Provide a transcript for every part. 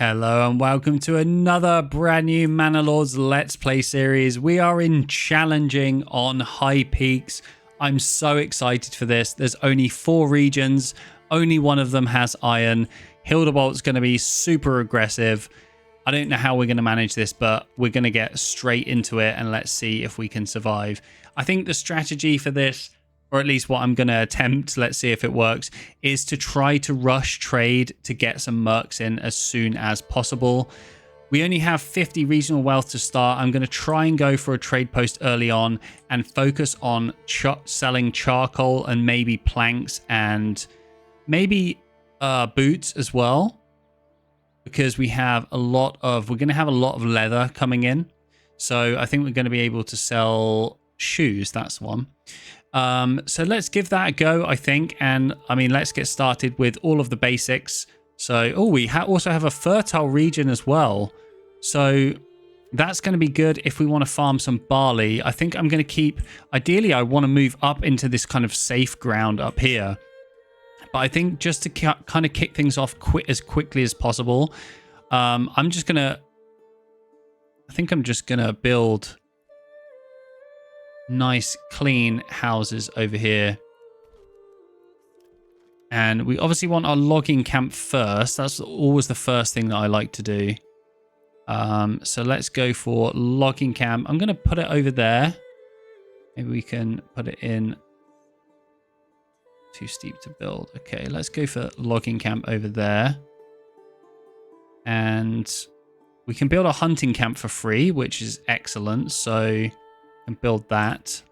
Hello and welcome to another brand new Manor Lords Let's Play series. We are in challenging on high peaks. I'm so excited for this. There's only 4 regions. Only one of them has iron. Hildebolt's going to be super aggressive. I don't know how we're going to manage this, but we're going to get straight into it and let's see if we can survive. I think the strategy for this, or at least what I'm going to attempt, let's see if it works, is to try to rush trade to get some mercs in as soon as possible. We only have 50 regional wealth to start. I'm going to try and go for a trade post early on and focus on selling charcoal and maybe planks and maybe boots as well, because we're going to have a lot of leather coming in. So I think we're going to be able to sell shoes. That's one. So let's give that a go, I think. And I mean, let's get started with all of the basics. So, we also have a fertile region as well. So that's going to be good if we want to farm some barley. I think I'm going to keep, ideally, I want to move up into this kind of safe ground up here. But I think just to kind of kick things off as quickly as possible, I'm just going to build nice clean houses over here, and we obviously want our logging camp first. That's always the first thing that I like to do. So let's go for logging camp. I'm going to put it over there. Maybe we can put it in. Too steep to build. Okay, let's go for logging camp over there, and we can build a hunting camp for free, which is excellent. So and build that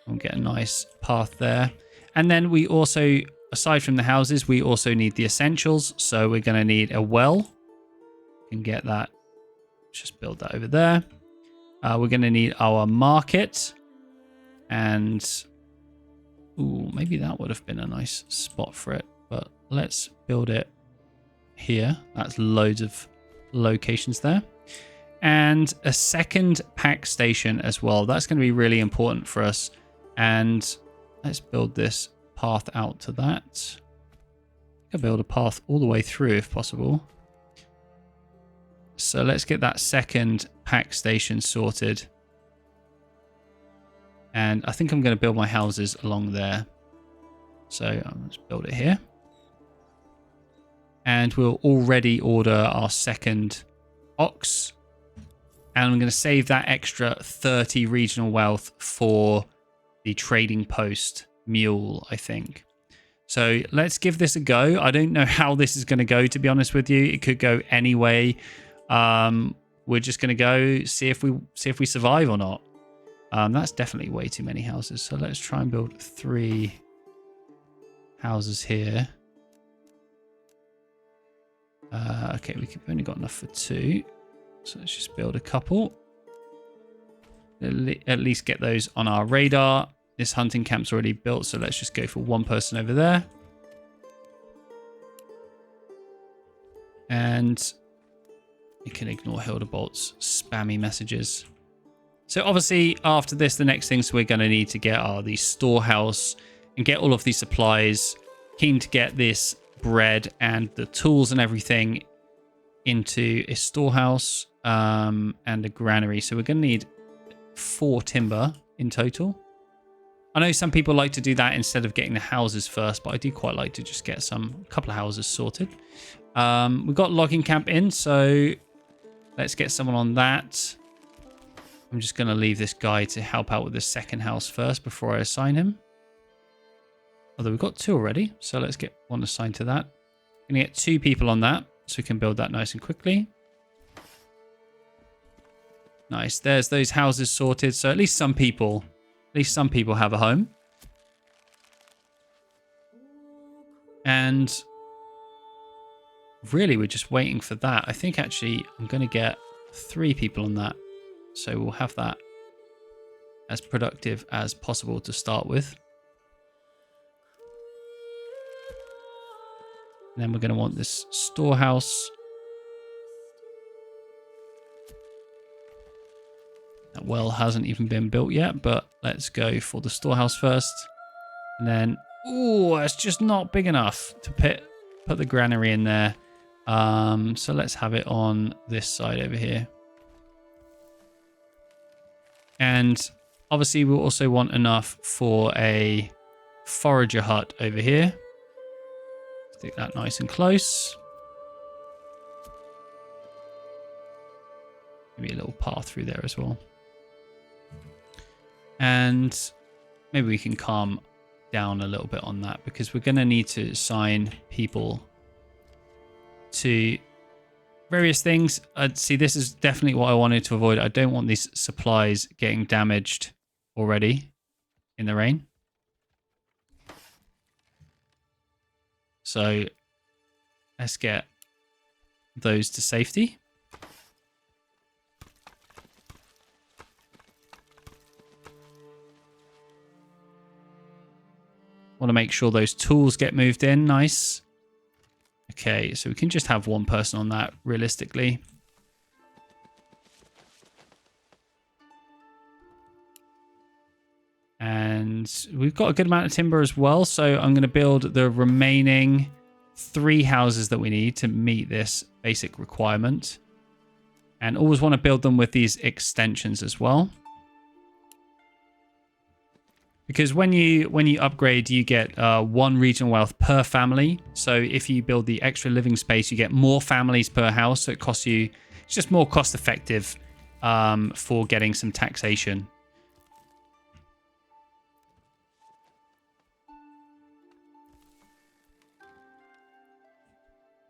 and get a nice path there. And then we also, aside from the houses, we also need the essentials. So we're going to need a well. We can get that. Just build that over there. We're going to need our market, and maybe that would have been a nice spot for it, but let's build it here. That's loads of locations there. And a second pack station as well. That's going to be really important for us. And let's build this path out to that. I can build a path all the way through if possible. So let's get that second pack station sorted. And I think I'm going to build my houses along there. So let's build it here. And we'll already order our second ox. And I'm going to save that extra 30 regional wealth for the trading post mule, I think. So let's give this a go. I don't know how this is going to go, to be honest with you. It could go any way. We're just going to go see if we survive or not. That's definitely way too many houses. So let's try and build 3 houses here. Okay, we've only got enough for 2. So let's just build a couple. At least get those on our radar. This hunting camp's already built, so let's just go for 1 person over there. And you can ignore Hildebolt's spammy messages. So obviously after this, the next things we're going to need to get are the storehouse and get all of these supplies. Keen to get this bread and the tools and everything into a storehouse and a granary. So we're going to need 4 timber in total. I know some people like to do that instead of getting the houses first, but I do quite like to just get a couple of houses sorted. We've got logging camp in, so let's get someone on that. I'm just going to leave this guy to help out with the second house first before I assign him. Although we've got 2 already, so let's get 1 assigned to that. Going to get 2 people on that, so we can build that nice and quickly. Nice. There's those houses sorted. So at least some people have a home. And really, we're just waiting for that. I think actually I'm going to get 3 people on that. So we'll have that as productive as possible to start with. And then we're going to want this storehouse. That well hasn't even been built yet, but let's go for the storehouse first. And then, it's just not big enough to put the granary in there. So let's have it on this side over here. And obviously we'll also want enough for a forager hut over here. Stick that nice and close. Maybe a little path through there as well. And maybe we can calm down a little bit on that because we're going to need to assign people to various things. See, this is definitely what I wanted to avoid. I don't want these supplies getting damaged already in the rain. So let's get those to safety. Want to make sure those tools get moved in. Nice. Okay, so we can just have one person on that realistically. And we've got a good amount of timber as well. So I'm going to build the remaining 3 houses that we need to meet this basic requirement. And always want to build them with these extensions as well. Because when you upgrade, you get 1 regional wealth per family. So if you build the extra living space, you get more families per house. So it costs you, it's just more cost effective for getting some taxation.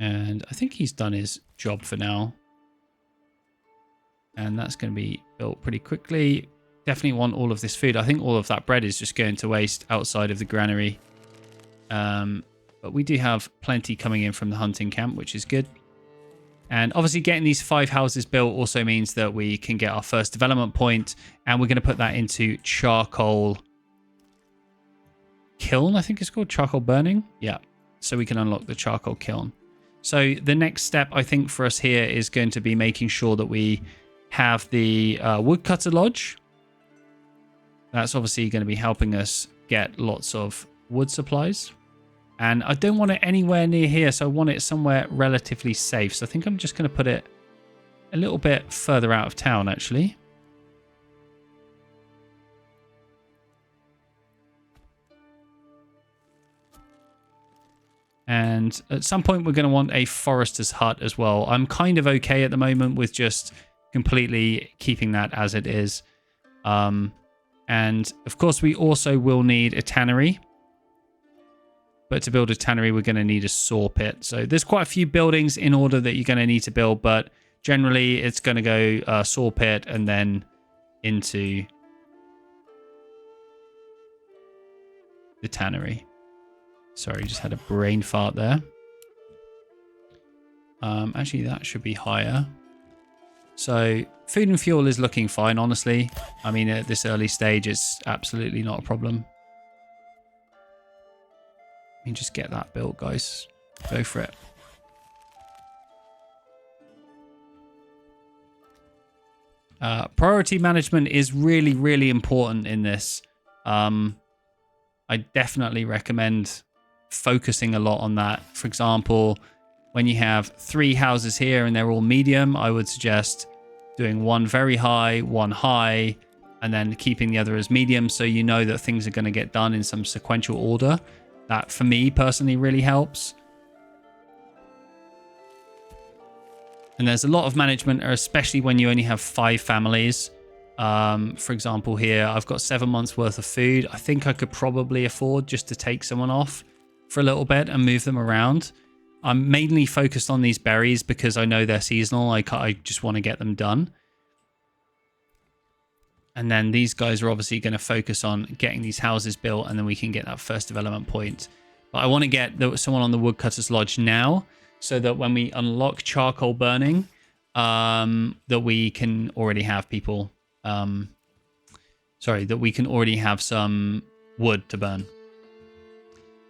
And I think he's done his job for now. And that's going to be built pretty quickly. Definitely want all of this food. I think all of that bread is just going to waste outside of the granary. But we do have plenty coming in from the hunting camp, which is good. And obviously getting these 5 houses built also means that we can get our first development point. And we're going to put that into charcoal kiln, I think it's called. Charcoal burning. Yeah. So we can unlock the charcoal kiln. So the next step, I think, for us here is going to be making sure that we have the woodcutter lodge. That's obviously going to be helping us get lots of wood supplies. And I don't want it anywhere near here, so I want it somewhere relatively safe. So I think I'm just going to put it a little bit further out of town, actually. And at some point, we're going to want a forester's hut as well. I'm kind of okay at the moment with just completely keeping that as it is. And of course, we also will need a tannery. But to build a tannery, we're going to need a saw pit. So there's quite a few buildings in order that you're going to need to build. But generally, it's going to go saw pit and then into the tannery. Sorry, just had a brain fart there. Actually, that should be higher. So food and fuel is looking fine, honestly. I mean, at this early stage, it's absolutely not a problem. I mean, just get that built, guys. Go for it. Priority management is really, really important in this. I definitely recommend focusing a lot on that. For example, when you have 3 houses here and they're all medium, I would suggest doing 1 very high, 1 high, and then keeping the other as medium so you know that things are going to get done in some sequential order. That, for me, personally really helps. And there's a lot of management, especially when you only have 5 families. For example, here, I've got 7 months worth of food. I think I could probably afford just to take someone off for a little bit and move them around. I'm mainly focused on these berries because I know they're seasonal. I just want to get them done. And then these guys are obviously going to focus on getting these houses built, and then we can get that first development point. But I want to get someone on the woodcutter's lodge now, so that when we unlock charcoal burning, that we can already have people. That we can already have some wood to burn.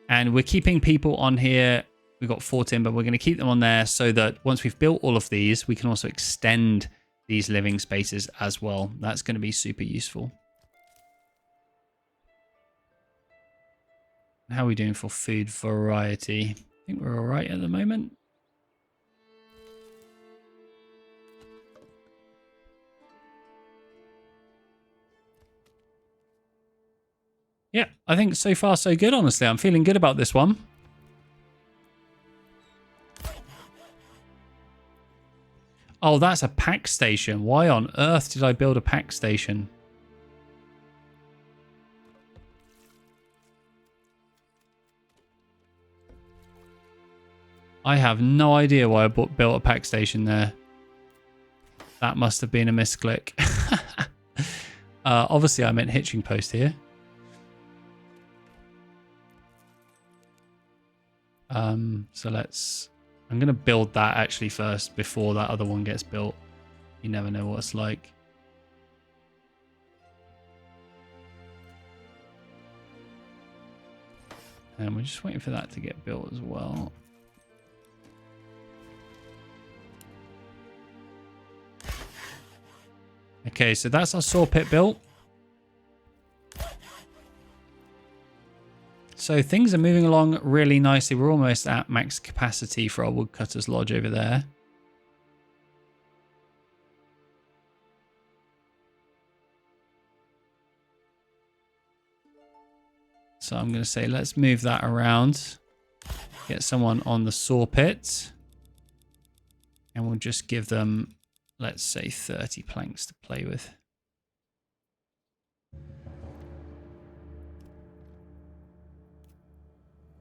And we're keeping people on here. We've got 4 timber. We're going to keep them on there so that once we've built all of these, we can also extend these living spaces as well. That's going to be super useful. How are we doing for food variety? I think we're all right at the moment. Yeah, I think so far so good, honestly. I'm feeling good about this one. Oh, that's a pack station. Why on earth did I build a pack station? I have no idea why I built a pack station there. That must have been a misclick. Obviously, I meant hitching post here. So let's... I'm going to build that actually first before that other one gets built. You never know what it's like. And we're just waiting for that to get built as well. Okay, so that's our saw pit built. So things are moving along really nicely. We're almost at max capacity for our woodcutter's lodge over there. So I'm going to say let's move that around. Get someone on the saw pit. And we'll just give them, let's say, 30 planks to play with.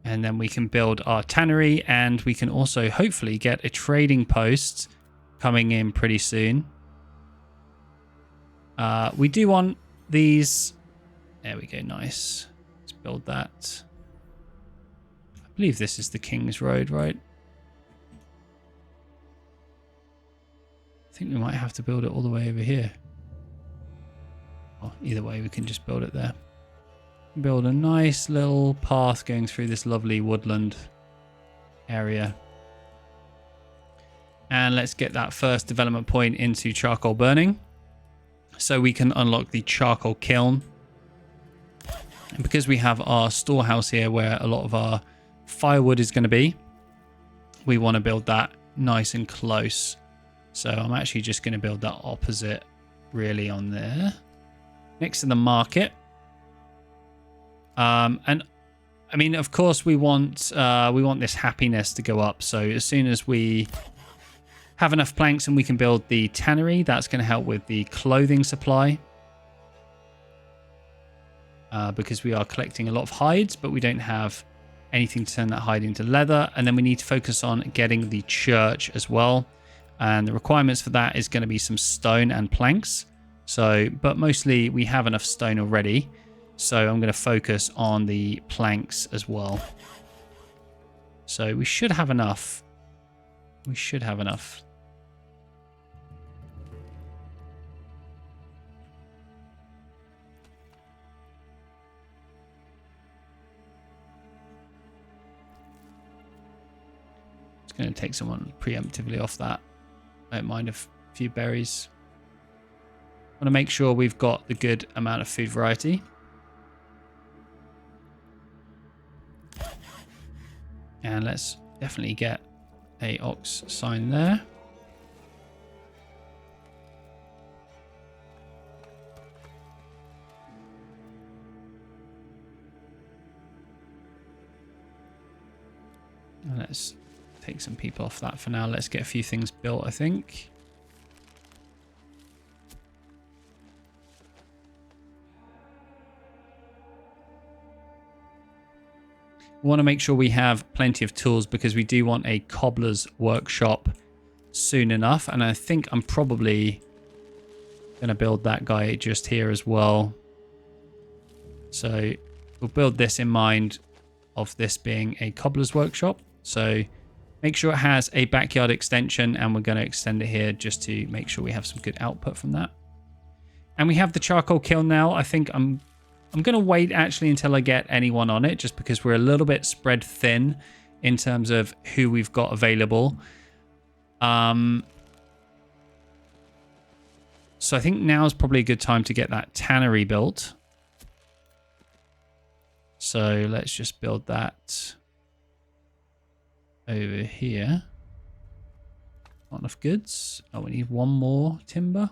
And then we can build our tannery, and we can also hopefully get a trading post coming in pretty soon. We do want these. There we go, nice. Let's build that. I believe this is the King's Road, right? I think we might have to build it all the way over here. Well, either way, we can just build it there. Build a nice little path going through this lovely woodland area. And let's get that first development point into charcoal burning, so we can unlock the charcoal kiln. And because we have our storehouse here where a lot of our firewood is going to be, we want to build that nice and close. So I'm actually just going to build that opposite, really, on there, next to the market. And I mean, of course, we want this happiness to go up. So as soon as we have enough planks and we can build the tannery, that's going to help with the clothing supply. Because we are collecting a lot of hides, but we don't have anything to turn that hide into leather. And then we need to focus on getting the church as well. And the requirements for that is going to be some stone and planks. So, but mostly we have enough stone already. So I'm going to focus on the planks as well. So we should have enough. We should have enough. It's going to take someone preemptively off that. I don't mind a few berries. I want to make sure we've got the good amount of food variety. And let's definitely get a ox sign there. And let's take some people off that for now. Let's get a few things built, I think. We want to make sure we have plenty of tools because we do want a cobbler's workshop soon enough. And I think I'm probably going to build that guy just here as well. So we'll build this in mind of this being a cobbler's workshop. So make sure it has a backyard extension, and we're going to extend it here just to make sure we have some good output from that. And we have the charcoal kiln now. I think I'm going to wait actually until I get anyone on it, just because we're a little bit spread thin in terms of who we've got available. So I think now is probably a good time to get that tannery built. So let's just build that over here. Not enough goods. Oh, we need one more timber.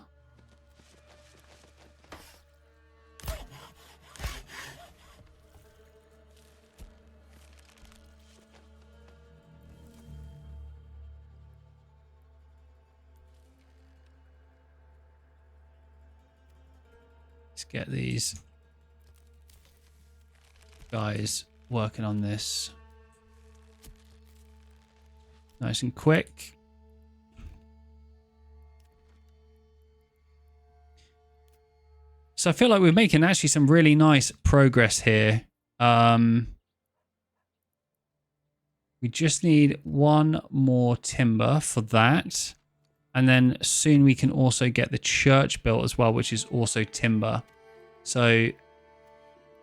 Let's get these guys working on this nice and quick. So I feel like we're making actually some really nice progress here. We just need one more timber for that. And then soon we can also get the church built as well, which is also timber. So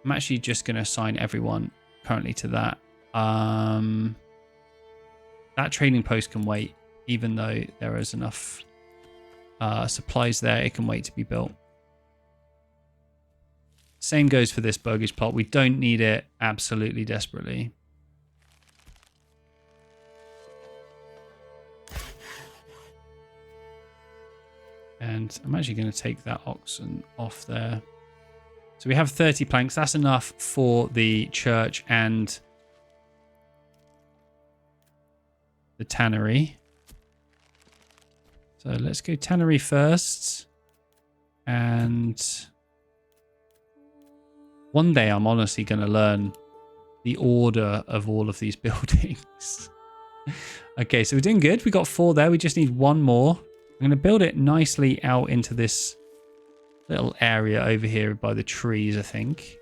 I'm actually just going to assign everyone currently to that. That trading post can wait, even though there is enough supplies there. It can wait to be built. Same goes for this burgage plot. We don't need it absolutely desperately. And I'm actually going to take that oxen off there. So we have 30 planks. That's enough for the church and the tannery. So let's go tannery first. And one day I'm honestly going to learn the order of all of these buildings. Okay, so we're doing good. We got 4 there. We just need 1 more. I'm going to build it nicely out into this little area over here by the trees, I think.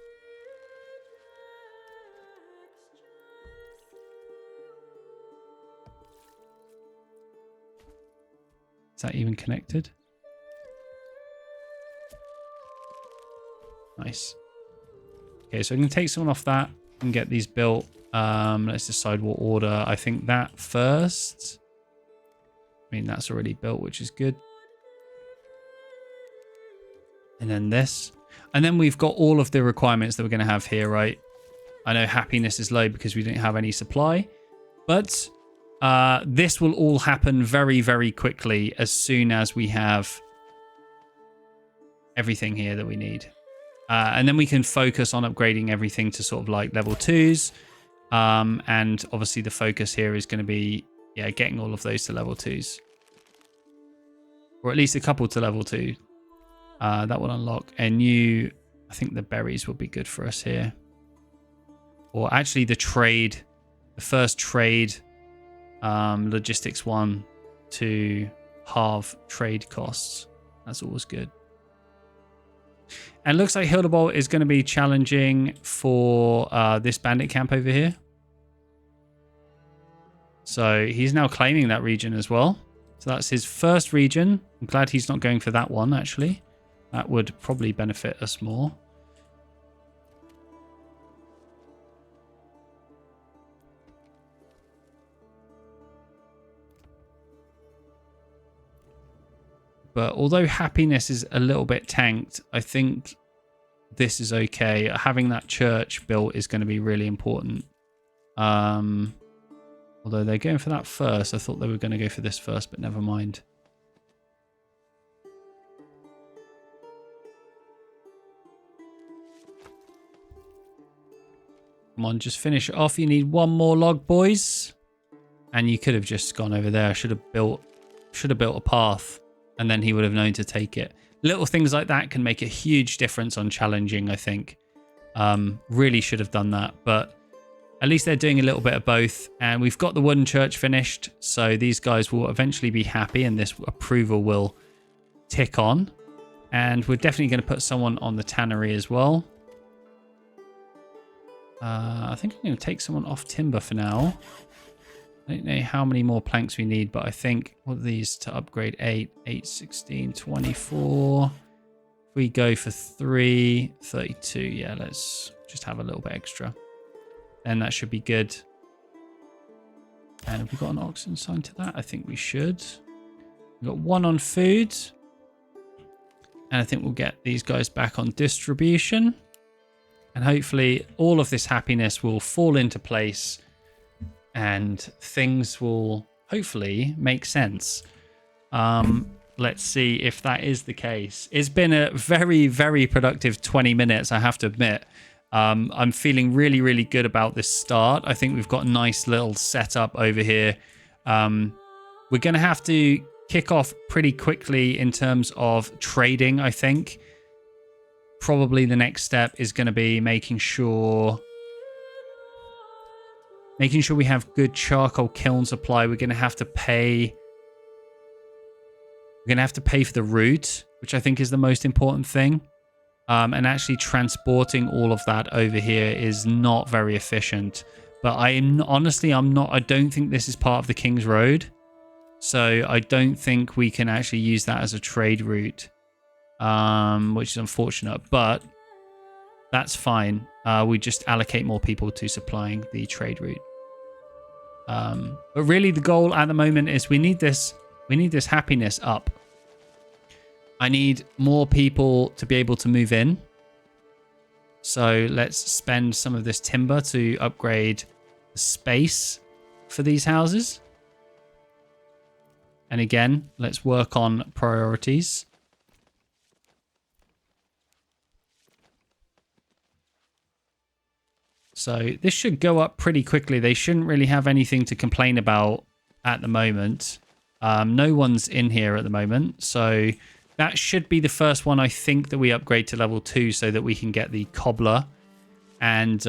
Is that even connected? Nice. Okay, so I'm going to take someone off that and get these built. Let's decide what order. I think that first. I mean, that's already built, which is good. And then this. And then we've got all of the requirements that we're going to have here, right? I know happiness is low because we didn't have any supply. But this will all happen very, very quickly as soon as we have everything here that we need. And then we can focus on upgrading everything to sort of like level 2s. And obviously the focus here is going to be, yeah, getting all of those to level 2s. Or at least a couple to level 2. That will unlock a new... I think the berries will be good for us here. Or actually the trade. The first trade. Logistics one to halve trade costs. That's always good. And it looks like Hildebolt is going to be challenging for this bandit camp over here. So he's now claiming that region as well. So that's his first region. I'm glad he's not going for that one, actually. That would probably benefit us more. But although happiness is a little bit tanked, I think this is okay. Having that church built is going to be really important. Although they're going for that first. I thought they were going to go for this first, but never mind. Come on, just finish it off. You need 1 more log, boys. And you could have just gone over there. I should have built a path. And then he would have known to take it. Little things like that can make a huge difference on challenging, I think. Really should have done that. But at least they're doing a little bit of both. And we've got the wooden church finished. So these guys will eventually be happy. And this approval will tick on. And we're definitely going to put someone on the tannery as well. I think I'm going to take someone off timber for now. I don't know how many more planks we need, but I think what are these to upgrade? 8, 16, 24. If we go for 3, 32. Yeah, let's just have a little bit extra. Then that should be good. And have we got an oxen sign to that? I think we should. We've got 1 on food. And I think we'll get these guys back on distribution. And hopefully all of this happiness will fall into place. And things will hopefully make sense. Let's see if that is the case. It's been a very, very productive 20 minutes, I have to admit. I'm feeling really, really good about this start. I think we've got a nice little setup over here. We're going to have to kick off pretty quickly in terms of trading, I think. probably the next step is going to be making sure we have good charcoal kiln supply. We're going to have to pay for the route, which I think is the most important thing. And actually transporting all of that over here is not very efficient. But I don't think this is part of the King's Road. So I don't think we can actually use that as a trade route, which is unfortunate, but that's fine. We just allocate more people to supplying the trade route. But really the goal at the moment is we need this happiness up. I need more people to be able to move in. So let's spend some of this timber to upgrade the space for these houses. And again, let's work on priorities. So this should go up pretty quickly. They shouldn't really have anything to complain about at the moment. No one's in here at the moment. So that should be the first one, I think, that we upgrade to level 2 so that we can get the cobbler. And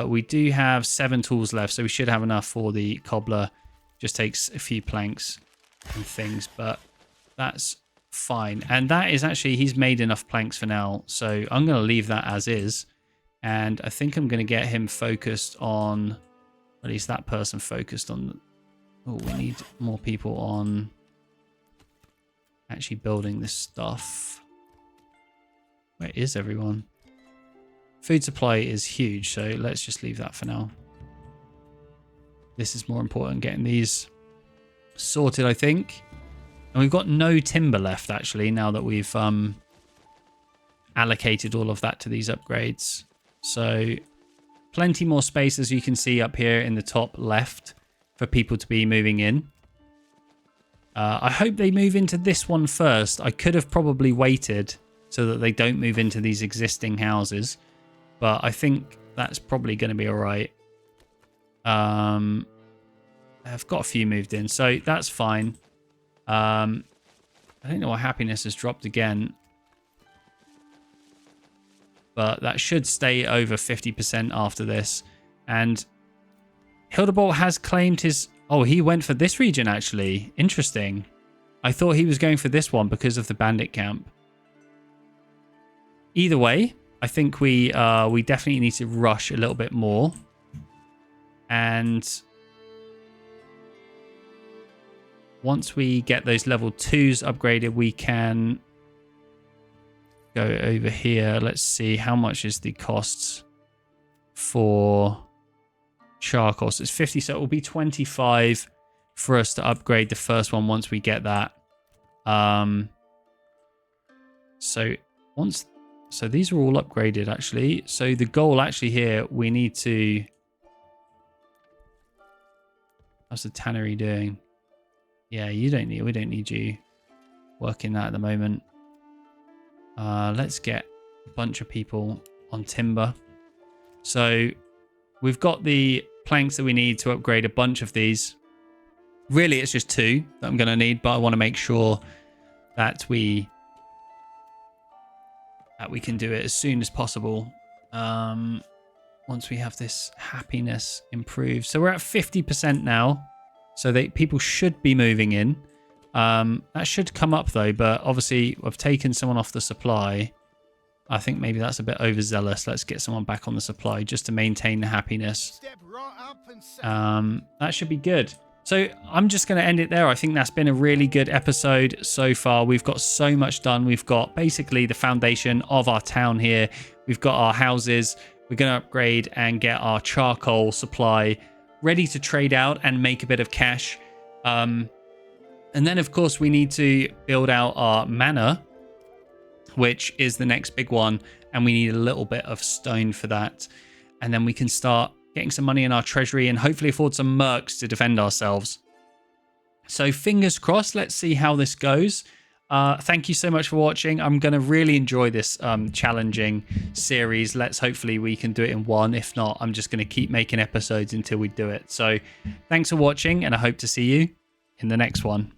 we do have 7 tools left, so we should have enough for the cobbler. Just takes a few planks and things, but that's fine. And that is actually, he's made enough planks for now, so I'm going to leave that as is. And I think I'm going to get him focused on, at least that person focused on, oh, we need more people on actually building this stuff. Where is everyone? Food supply is huge, so let's just leave that for now. This is more important, getting these sorted, I think. And we've got no timber left, actually, now that we've allocated all of that to these upgrades. So plenty more space, as you can see up here in the top left, for people to be moving in. I hope they move into this one first. I could have probably waited so that they don't move into these existing houses, but I think that's probably going to be all right. I've got a few moved in, so that's fine. I don't know why happiness has dropped again, but that should stay over 50% after this. And Hildebolt has claimed his... Oh, he went for this region, actually. Interesting. I thought he was going for this one because of the bandit camp. Either way, I think we definitely need to rush a little bit more. And once we get those level 2s upgraded, we can go over here. Let's see, how much is the costs for charcoal? So it's 50, so it will be 25 for us to upgrade the first one once we get that. So these are all upgraded, actually. So the goal actually here, we need to... How's the tannery doing? Yeah, we don't need you working that at the moment. Let's get a bunch of people on timber. So we've got the planks that we need to upgrade a bunch of these. Really, it's just 2 that I'm going to need, but I want to make sure that we can do it as soon as possible. Once we have this happiness improved. So we're at 50% now. So people should be moving in. That should come up though, but obviously I've taken someone off the supply. I think maybe that's a bit overzealous. Let's get someone back on the supply just to maintain the happiness. That should be good. So I'm just going to end it there. I think that's been a really good episode so far. We've got so much done. We've got basically the foundation of our town here. We've got our houses. We're going to upgrade and get our charcoal supply ready to trade out and make a bit of cash. And then, of course, we need to build out our manor, which is the next big one. And we need a little bit of stone for that. And then we can start getting some money in our treasury and hopefully afford some mercs to defend ourselves. So fingers crossed. Let's see how this goes. Thank you so much for watching. I'm going to really enjoy this challenging series. Hopefully we can do it in one. If not, I'm just going to keep making episodes until we do it. So thanks for watching, and I hope to see you in the next one.